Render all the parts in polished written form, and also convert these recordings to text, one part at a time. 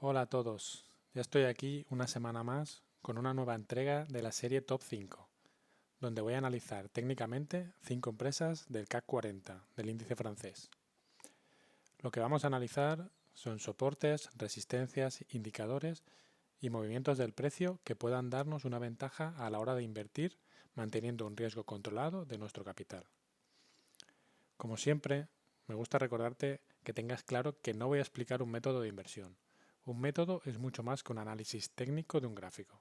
Hola a todos, ya estoy aquí una semana más con una nueva entrega de la serie Top 5, donde voy a analizar técnicamente 5 empresas del CAC 40, del índice francés. Lo que vamos a analizar son soportes, resistencias, indicadores y movimientos del precio que puedan darnos una ventaja a la hora de invertir manteniendo un riesgo controlado de nuestro capital. Como siempre, me gusta recordarte que tengas claro que no voy a explicar un método de inversión. Un método es mucho más que un análisis técnico de un gráfico.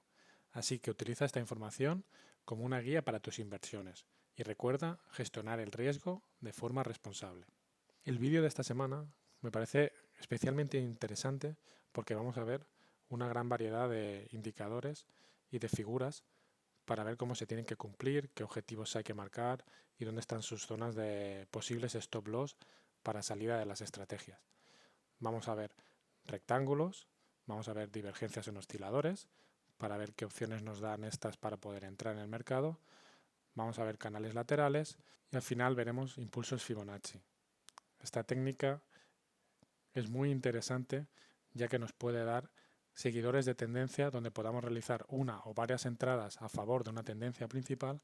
Así que utiliza esta información como una guía para tus inversiones y recuerda gestionar el riesgo de forma responsable. El vídeo de esta semana me parece especialmente interesante porque vamos a ver una gran variedad de indicadores y de figuras para ver cómo se tienen que cumplir, qué objetivos hay que marcar y dónde están sus zonas de posibles stop loss para salida de las estrategias. Vamos a ver rectángulos, vamos a ver divergencias en osciladores para ver qué opciones nos dan estas para poder entrar en el mercado, vamos a ver canales laterales y al final veremos impulsos Fibonacci. Esta técnica es muy interesante ya que nos puede dar seguidores de tendencia donde podamos realizar una o varias entradas a favor de una tendencia principal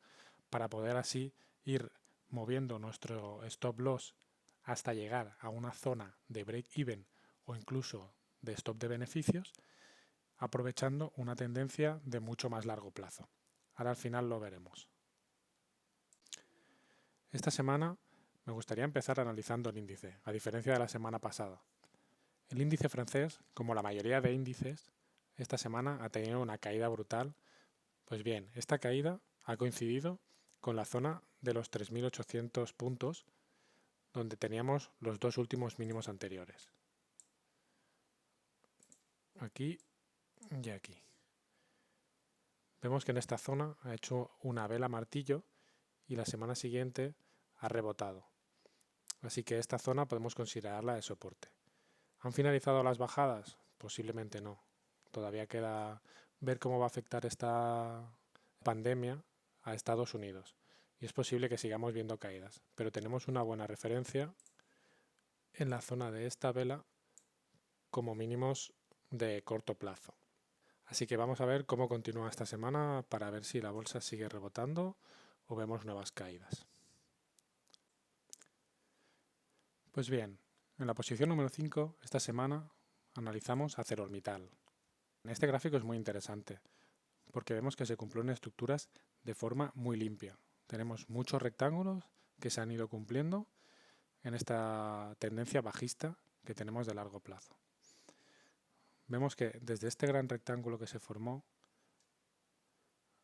para poder así ir moviendo nuestro stop loss hasta llegar a una zona de break even o incluso de stop de beneficios, aprovechando una tendencia de mucho más largo plazo. Ahora al final lo veremos. Esta semana me gustaría empezar analizando el índice, a diferencia de la semana pasada. El índice francés, como la mayoría de índices, esta semana ha tenido una caída brutal. Pues bien, esta caída ha coincidido con la zona de los 3.800 puntos, donde teníamos los dos últimos mínimos anteriores. Aquí y aquí. Vemos que en esta zona ha hecho una vela martillo y la semana siguiente ha rebotado. Así que esta zona podemos considerarla de soporte. ¿Han finalizado las bajadas? Posiblemente no. Todavía queda ver cómo va a afectar esta pandemia a Estados Unidos. Y es posible que sigamos viendo caídas. Pero tenemos una buena referencia en la zona de esta vela como mínimos de corto plazo. Así que vamos a ver cómo continúa esta semana para ver si la bolsa sigue rebotando o vemos nuevas caídas. Pues bien, en la posición número 5 esta semana analizamos ArcelorMittal. Este gráfico es muy interesante porque vemos que se cumplen estructuras de forma muy limpia. Tenemos muchos rectángulos que se han ido cumpliendo en esta tendencia bajista que tenemos de largo plazo. Vemos que desde este gran rectángulo que se formó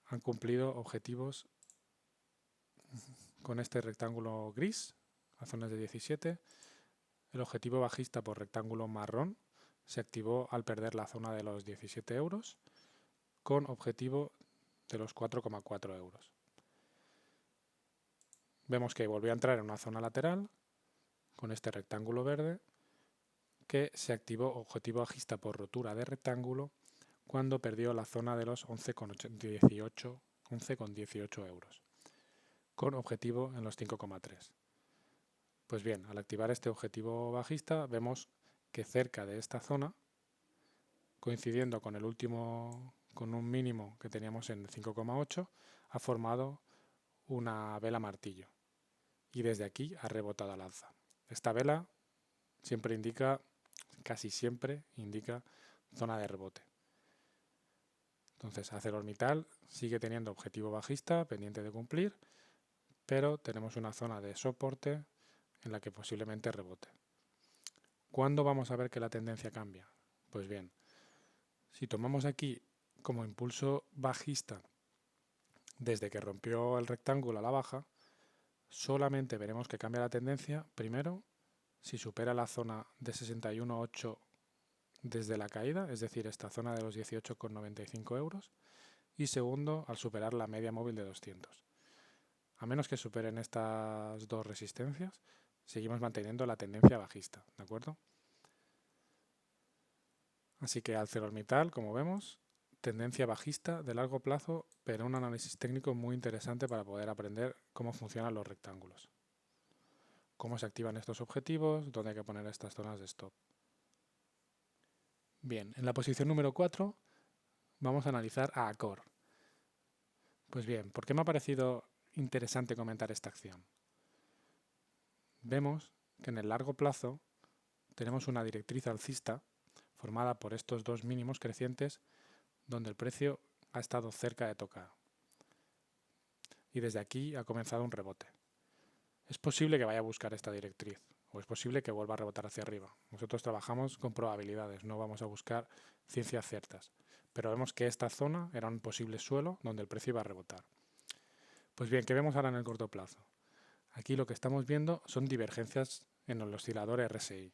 han cumplido objetivos con este rectángulo gris a zonas de 17. El objetivo bajista por rectángulo marrón se activó al perder la zona de los 17 euros con objetivo de los 4,4 euros. Vemos que volvió a entrar en una zona lateral con este rectángulo verde que se activó objetivo bajista por rotura de rectángulo cuando perdió la zona de los 11,18 euros con objetivo en los 5,3. Pues bien, al activar este objetivo bajista vemos que cerca de esta zona, coincidiendo con el último, con un mínimo que teníamos en 5,8, ha formado una vela martillo y desde aquí ha rebotado al alza. Esta vela siempre indica, casi siempre indica zona de rebote. Entonces ArcelorMittal sigue teniendo objetivo bajista pendiente de cumplir, pero tenemos una zona de soporte en la que posiblemente rebote. ¿Cuándo vamos a ver que la tendencia cambia? Pues bien, si tomamos aquí como impulso bajista desde que rompió el rectángulo a la baja, solamente veremos que cambia la tendencia, primero, si supera la zona de 61,8 desde la caída, es decir, esta zona de los 18,95 euros, y segundo, al superar la media móvil de 200. A menos que superen estas dos resistencias, seguimos manteniendo la tendencia bajista, ¿de acuerdo? Así que ArcelorMittal, como vemos, tendencia bajista de largo plazo, pero un análisis técnico muy interesante para poder aprender cómo funcionan los rectángulos, cómo se activan estos objetivos, dónde hay que poner estas zonas de stop. Bien, en la posición número 4 vamos a analizar a Accor. Pues bien, ¿por qué me ha parecido interesante comentar esta acción? Vemos que en el largo plazo tenemos una directriz alcista formada por estos dos mínimos crecientes donde el precio ha estado cerca de tocar. Y desde aquí ha comenzado un rebote. Es posible que vaya a buscar esta directriz o es posible que vuelva a rebotar hacia arriba. Nosotros trabajamos con probabilidades, no vamos a buscar ciencias ciertas. Pero vemos que esta zona era un posible suelo donde el precio iba a rebotar. Pues bien, ¿qué vemos ahora en el corto plazo? Aquí lo que estamos viendo son divergencias en el oscilador RSI.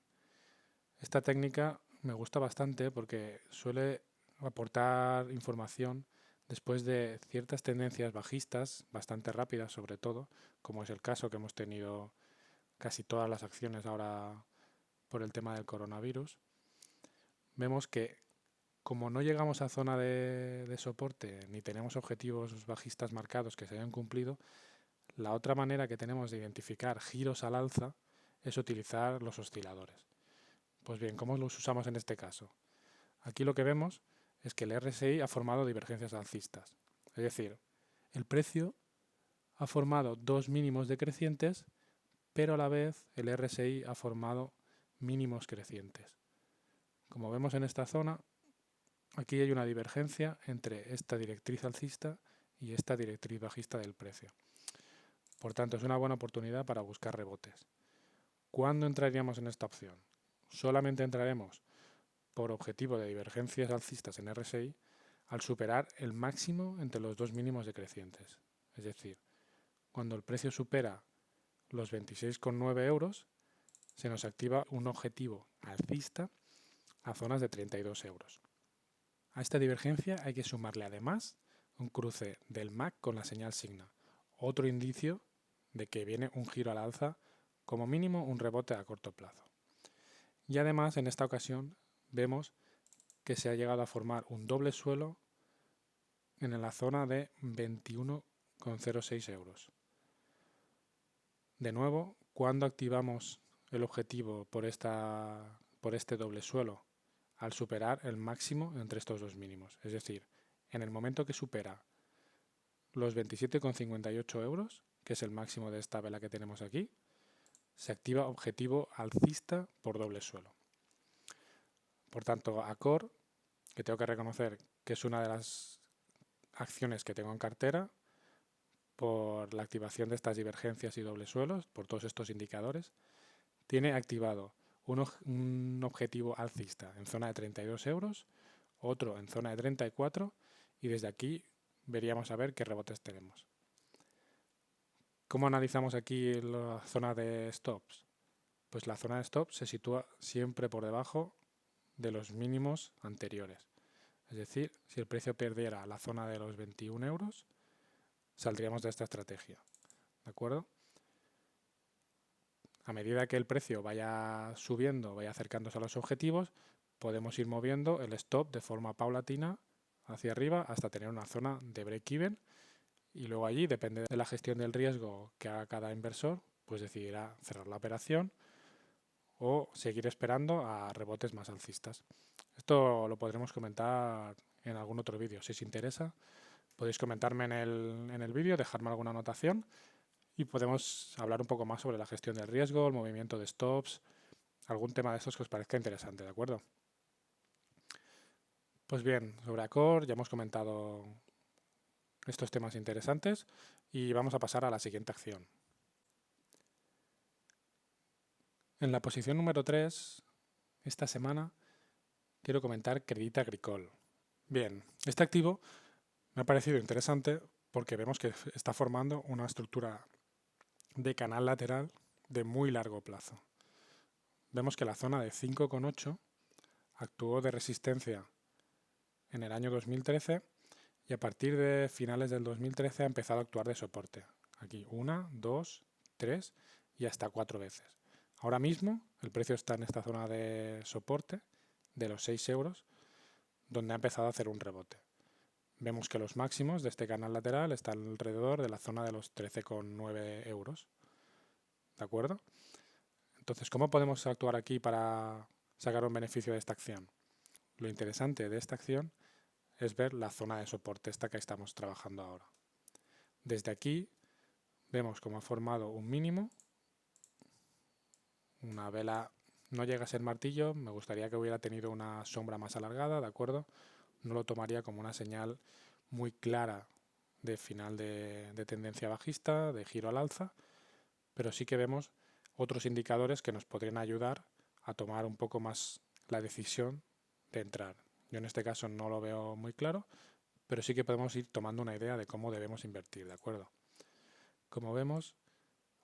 Esta técnica me gusta bastante porque suele aportar información después de ciertas tendencias bajistas, bastante rápidas sobre todo, como es el caso que hemos tenido casi todas las acciones ahora por el tema del coronavirus. Vemos que como no llegamos a zona de soporte ni tenemos objetivos bajistas marcados que se hayan cumplido, la otra manera que tenemos de identificar giros al alza es utilizar los osciladores. Pues bien, ¿cómo los usamos en este caso? Aquí lo que vemos es que el RSI ha formado divergencias alcistas. Es decir, el precio ha formado dos mínimos decrecientes, pero a la vez el RSI ha formado mínimos crecientes. Como vemos en esta zona, aquí hay una divergencia entre esta directriz alcista y esta directriz bajista del precio. Por tanto, es una buena oportunidad para buscar rebotes. ¿Cuándo entraríamos en esta opción? Solamente entraremos por objetivo de divergencias alcistas en RSI al superar el máximo entre los dos mínimos decrecientes. Es decir, cuando el precio supera los 26,9 euros, se nos activa un objetivo alcista a zonas de 32 euros. A esta divergencia hay que sumarle además un cruce del MAC con la señal Signa, otro indicio de que viene un giro al alza, como mínimo un rebote a corto plazo. Y además en esta ocasión vemos que se ha llegado a formar un doble suelo en la zona de 21,06 euros. De nuevo, cuando activamos el objetivo por este doble suelo al superar el máximo entre estos dos mínimos. Es decir, en el momento que supera los 27,58 euros, que es el máximo de esta vela que tenemos aquí, se activa objetivo alcista por doble suelo. Por tanto, Accor, que tengo que reconocer que es una de las acciones que tengo en cartera, por la activación de estas divergencias y dobles suelos, por todos estos indicadores, tiene activado un objetivo alcista en zona de 32 euros, otro en zona de 34 y desde aquí veríamos a ver qué rebotes tenemos. ¿Cómo analizamos aquí la zona de stops? Pues la zona de stops se sitúa siempre por debajo de los mínimos anteriores. Es decir, si el precio perdiera la zona de los 21 euros, saldríamos de esta estrategia. ¿De acuerdo? A medida que el precio vaya subiendo, vaya acercándose a los objetivos, podemos ir moviendo el stop de forma paulatina hacia arriba hasta tener una zona de break-even y luego allí, depende de la gestión del riesgo que haga cada inversor, pues decidirá cerrar la operación o seguir esperando a rebotes más alcistas. Esto lo podremos comentar en algún otro vídeo. Si os interesa, podéis comentarme en el vídeo, dejarme alguna anotación y podemos hablar un poco más sobre la gestión del riesgo, el movimiento de stops, algún tema de estos que os parezca interesante, ¿de acuerdo? Pues bien, sobre Accor ya hemos comentado estos temas interesantes y vamos a pasar a la siguiente acción. En la posición número 3, esta semana, quiero comentar Crédit Agricole. Bien, este activo me ha parecido interesante porque vemos que está formando una estructura de canal lateral de muy largo plazo. Vemos que la zona de 5,8 actuó de resistencia en el año 2013 y a partir de finales del 2013 ha empezado a actuar de soporte. Aquí 1, 2, 3 y hasta 4 veces. Ahora mismo el precio está en esta zona de soporte de los 6 euros, donde ha empezado a hacer un rebote. Vemos que los máximos de este canal lateral están alrededor de la zona de los 13,9 euros. ¿De acuerdo? Entonces, ¿cómo podemos actuar aquí para sacar un beneficio de esta acción? lo interesante de esta acción es ver la zona de soporte, esta que estamos trabajando ahora. Desde aquí vemos cómo ha formado un mínimo, una vela, no llega a ser martillo, me gustaría que hubiera tenido una sombra más alargada, ¿de acuerdo? No lo tomaría como una señal muy clara de final de tendencia bajista, de giro al alza, pero sí que vemos otros indicadores que nos podrían ayudar a tomar un poco más la decisión de entrar. Yo en este caso no lo veo muy claro, pero sí que podemos ir tomando una idea de cómo debemos invertir, ¿de acuerdo? Como vemos,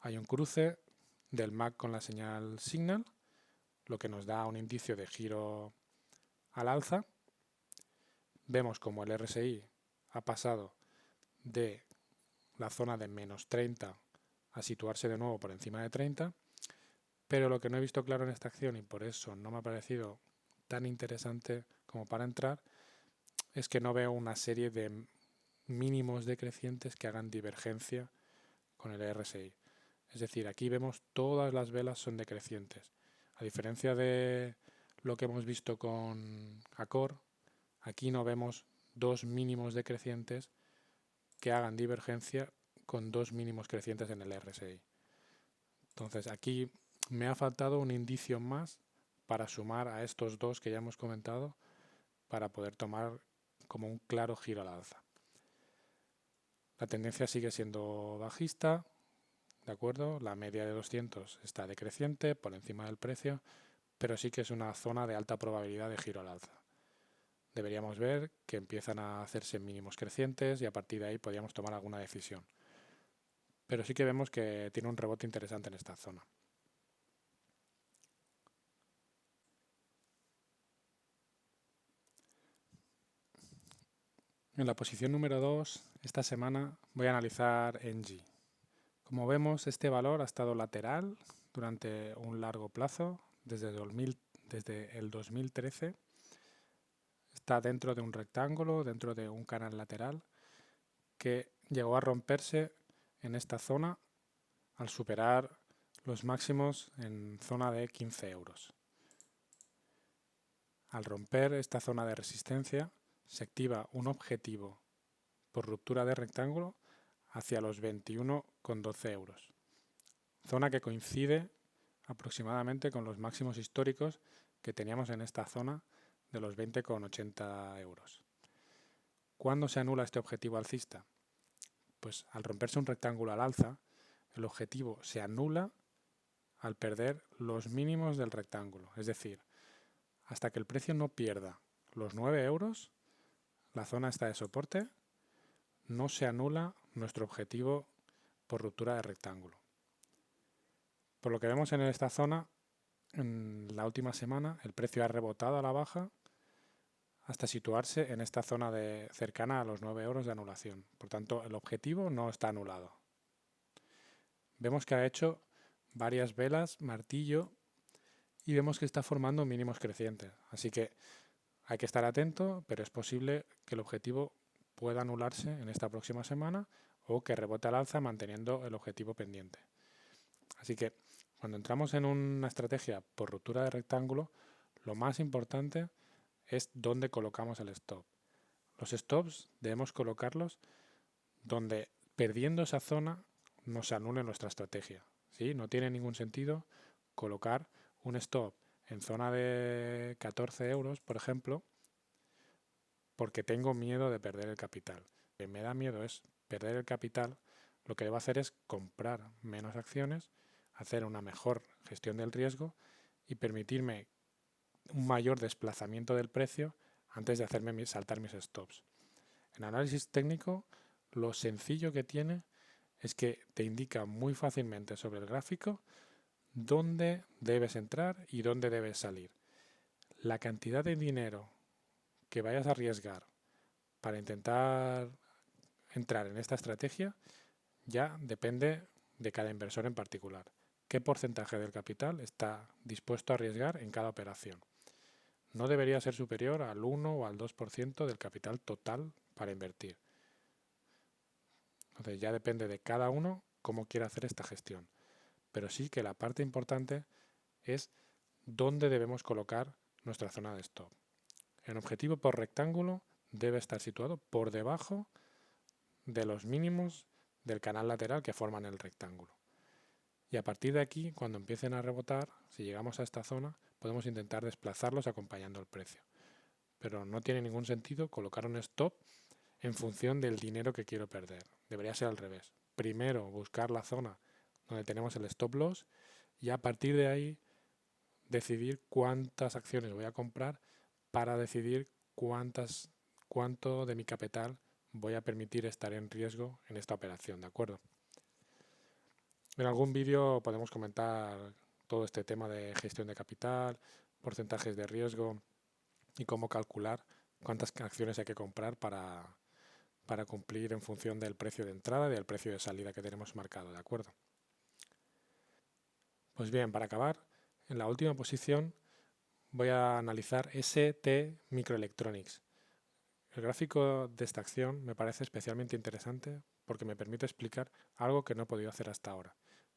hay un cruce del MAC con la señal Signal, lo que nos da un indicio de giro al alza. Vemos como el RSI ha pasado de la zona de menos 30 a situarse de nuevo por encima de 30, pero lo que no he visto claro en esta acción, y por eso no me ha parecido tan interesante como para entrar, es que no veo una serie de mínimos decrecientes que hagan divergencia con el RSI. Es decir, aquí vemos todas las velas son decrecientes. A diferencia de lo que hemos visto con Accor, aquí no vemos dos mínimos decrecientes que hagan divergencia con dos mínimos crecientes en el RSI. Entonces aquí me ha faltado un indicio más para sumar a estos dos que ya hemos comentado para poder tomar como un claro giro al alza. La tendencia sigue siendo bajista, ¿de acuerdo? La media de 200 está decreciente por encima del precio, pero sí que es una zona de alta probabilidad de giro al alza. Deberíamos ver que empiezan a hacerse mínimos crecientes y a partir de ahí podríamos tomar alguna decisión. Pero sí que vemos que tiene un rebote interesante en esta zona. En la posición número 2, esta semana voy a analizar Engie. Como vemos, este valor ha estado lateral durante un largo plazo, desde el 2013. Está dentro de un rectángulo, dentro de un canal lateral, que llegó a romperse en esta zona al superar los máximos en zona de 15 euros. Al romper esta zona de resistencia, se activa un objetivo por ruptura de rectángulo hacia los 21,12 euros, zona que coincide aproximadamente con los máximos históricos que teníamos en esta zona de los 20,80 euros. ¿Cuándo se anula este objetivo alcista? Pues al romperse un rectángulo al alza, el objetivo se anula al perder los mínimos del rectángulo, es decir, hasta que el precio no pierda los 9 euros, la zona esta de soporte, no se anula nuestro objetivo por ruptura de rectángulo. Por lo que vemos en esta zona, en la última semana el precio ha rebotado a la baja hasta situarse en esta zona cercana a los 9 euros de anulación. Por tanto, el objetivo no está anulado. Vemos que ha hecho varias velas, martillo, y vemos que está formando mínimos crecientes. Así que hay que estar atento, pero es posible que el objetivo pueda anularse en esta próxima semana o que rebote al alza manteniendo el objetivo pendiente. Así que cuando entramos en una estrategia por ruptura de rectángulo, lo más importante es dónde colocamos el stop. Los stops debemos colocarlos donde, perdiendo esa zona, nos anule nuestra estrategia. ¿Sí? No tiene ningún sentido colocar un stop en zona de 14 euros, por ejemplo, porque tengo miedo de perder el capital. Lo que me da miedo es perder el capital. Lo que debo hacer es comprar menos acciones, hacer una mejor gestión del riesgo y permitirme un mayor desplazamiento del precio antes de hacerme saltar mis stops. En análisis técnico, lo sencillo que tiene es que te indica muy fácilmente sobre el gráfico dónde debes entrar y dónde debes salir. La cantidad de dinero que vayas a arriesgar para intentar entrar en esta estrategia ya depende de cada inversor en particular. ¿Qué porcentaje del capital está dispuesto a arriesgar en cada operación? No debería ser superior al 1 o al 2% del capital total para invertir. Entonces ya depende de cada uno cómo quiera hacer esta gestión. Pero sí que la parte importante es dónde debemos colocar nuestra zona de stop. En objetivo por rectángulo debe estar situado por debajo de los mínimos del canal lateral que forman el rectángulo. Y a partir de aquí, cuando empiecen a rebotar, si llegamos a esta zona, podemos intentar desplazarlos acompañando el precio. Pero no tiene ningún sentido colocar un stop en función del dinero que quiero perder. Debería ser al revés. Primero buscar la zona donde tenemos el stop loss y a partir de ahí decidir cuántas acciones voy a comprar para decidir cuánto de mi capital voy a permitir estar en riesgo en esta operación, ¿de acuerdo? En algún vídeo podemos comentar todo este tema de gestión de capital, porcentajes de riesgo y cómo calcular cuántas acciones hay que comprar para cumplir en función del precio de entrada y del precio de salida que tenemos marcado, ¿de acuerdo? Pues bien, para acabar, en la última posición voy a analizar ST Microelectronics. El gráfico de esta acción me parece especialmente interesante porque me permite explicar algo que no he podido hacer hasta ahora,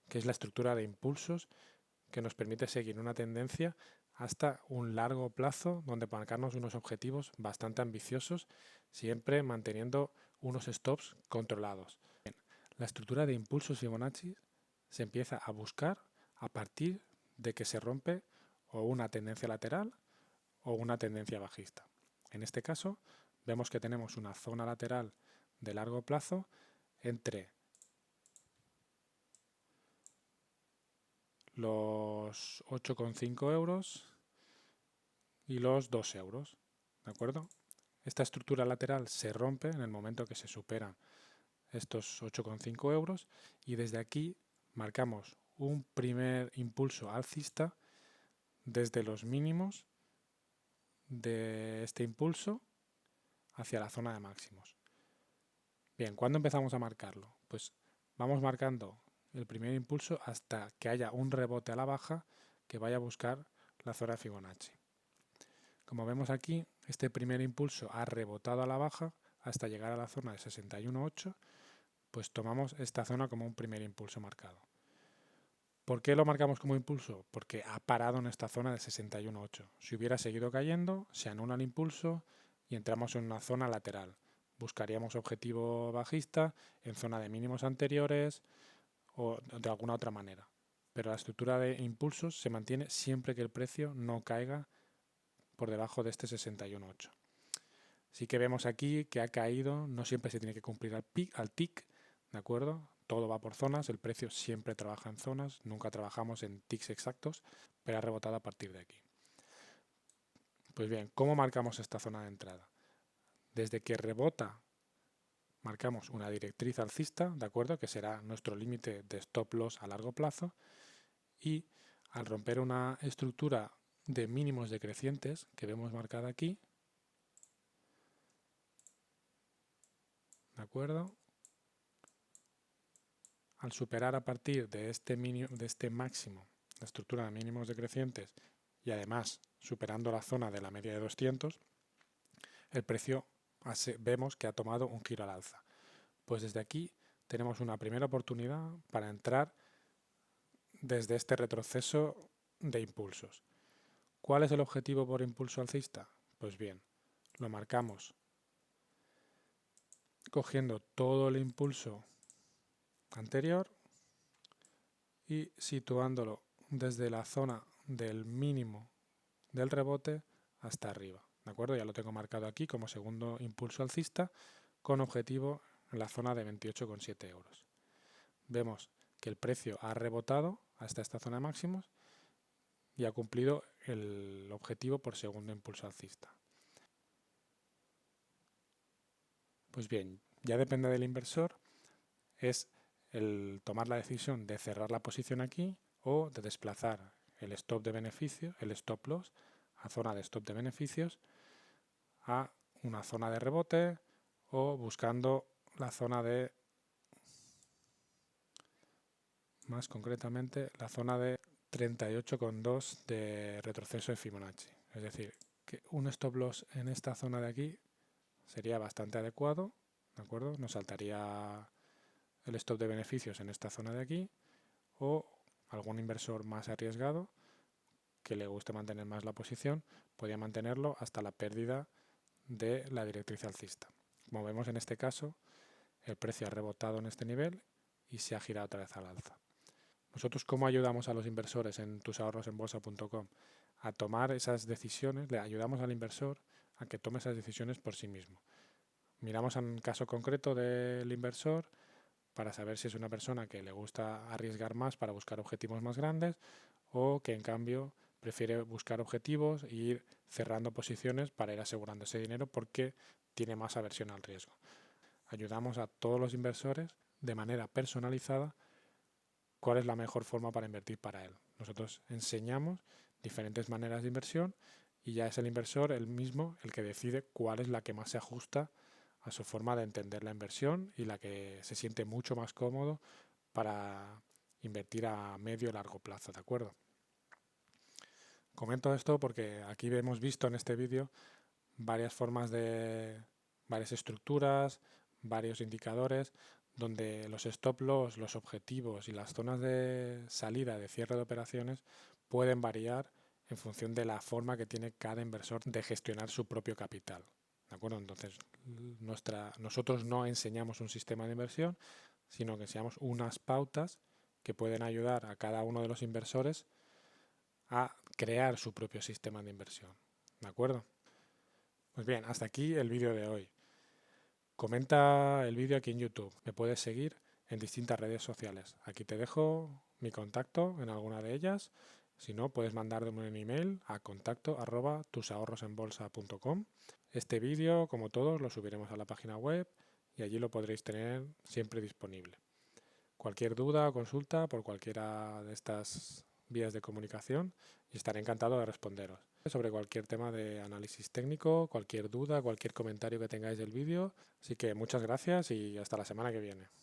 que es la estructura de impulsos que nos permite seguir una tendencia hasta un largo plazo donde marcarnos unos objetivos bastante ambiciosos, siempre manteniendo unos stops controlados. La estructura de impulsos Fibonacci se empieza a buscar a partir de que se rompe o una tendencia lateral o una tendencia bajista. En este caso, vemos que tenemos una zona lateral de largo plazo entre los 8,5 euros y los 2 euros, ¿de acuerdo? Esta estructura lateral se rompe en el momento que se superan estos 8,5 euros y desde aquí marcamos un primer impulso alcista desde los mínimos de este impulso hacia la zona de máximos. Bien, ¿cuándo empezamos a marcarlo? Pues vamos marcando el primer impulso hasta que haya un rebote a la baja que vaya a buscar la zona de Fibonacci. Como vemos aquí, este primer impulso ha rebotado a la baja hasta llegar a la zona de 61,8, pues tomamos esta zona como un primer impulso marcado. ¿Por qué lo marcamos como impulso? Porque ha parado en esta zona de 61,8. Si hubiera seguido cayendo, se anula el impulso y entramos en una zona lateral. Buscaríamos objetivo bajista en zona de mínimos anteriores o de alguna otra manera. Pero la estructura de impulsos se mantiene siempre que el precio no caiga por debajo de este 61,8. Sí que vemos aquí que ha caído, no siempre se tiene que cumplir al tick, ¿de acuerdo? Todo va por zonas, el precio siempre trabaja en zonas, nunca trabajamos en ticks exactos, pero ha rebotado a partir de aquí. Pues bien, ¿cómo marcamos esta zona de entrada? Desde que rebota, marcamos una directriz alcista, ¿de acuerdo? Que será nuestro límite de stop loss a largo plazo, y al romper una estructura de mínimos decrecientes que vemos marcada aquí, ¿de acuerdo? Al superar a partir de este máximo la estructura de mínimos decrecientes y además superando la zona de la media de 200, el precio vemos que ha tomado un giro al alza. Pues desde aquí tenemos una primera oportunidad para entrar desde este retroceso de impulsos. ¿Cuál es el objetivo por impulso alcista? Pues bien, lo marcamos cogiendo todo el impulso anterior y situándolo desde la zona del mínimo del rebote hasta arriba, ¿de acuerdo? Ya lo tengo marcado aquí como segundo impulso alcista con objetivo en la zona de 28,7 euros. Vemos que el precio ha rebotado hasta esta zona de máximos y ha cumplido el objetivo por segundo impulso alcista. Pues bien, ya depende del inversor, es el tomar la decisión de cerrar la posición aquí o de desplazar el stop de beneficio, el stop loss, a zona de stop de beneficios a una zona de rebote o buscando la zona de, más concretamente, la zona de 38,2 de retroceso de Fibonacci. Es decir, que un stop loss en esta zona de aquí sería bastante adecuado, ¿de acuerdo? Nos saltaría el stop de beneficios en esta zona de aquí, o algún inversor más arriesgado que le guste mantener más la posición, podría mantenerlo hasta la pérdida de la directriz alcista. Como vemos en este caso, el precio ha rebotado en este nivel y se ha girado otra vez al alza. Nosotros, ¿cómo ayudamos a los inversores en tusahorrosenbolsa.com? A tomar esas decisiones, le ayudamos al inversor a que tome esas decisiones por sí mismo. Miramos un caso concreto del inversor para saber si es una persona que le gusta arriesgar más para buscar objetivos más grandes o que en cambio prefiere buscar objetivos e ir cerrando posiciones para ir asegurando ese dinero porque tiene más aversión al riesgo. Ayudamos a todos los inversores de manera personalizada cuál es la mejor forma para invertir para él. Nosotros enseñamos diferentes maneras de inversión y ya es el inversor el mismo el que decide cuál es la que más se ajusta a su forma de entender la inversión y la que se siente mucho más cómodo para invertir a medio y largo plazo, ¿de acuerdo? Comento esto porque aquí hemos visto en este vídeo varias varias estructuras, varios indicadores donde los stop loss, los objetivos y las zonas de salida de cierre de operaciones pueden variar en función de la forma que tiene cada inversor de gestionar su propio capital. ¿De acuerdo? Entonces, nosotros no enseñamos un sistema de inversión, sino que enseñamos unas pautas que pueden ayudar a cada uno de los inversores a crear su propio sistema de inversión. ¿De acuerdo? Pues bien, hasta aquí el vídeo de hoy. Comenta el vídeo aquí en YouTube. Me puedes seguir en distintas redes sociales. Aquí te dejo mi contacto en alguna de ellas. Si no, puedes mandarme un email a contacto@tusahorrosenbolsa.com. Este vídeo, como todos, lo subiremos a la página web y allí lo podréis tener siempre disponible. Cualquier duda o consulta por cualquiera de estas vías de comunicación y estaré encantado de responderos. Sobre cualquier tema de análisis técnico, cualquier duda, cualquier comentario que tengáis del vídeo. Así que muchas gracias y hasta la semana que viene.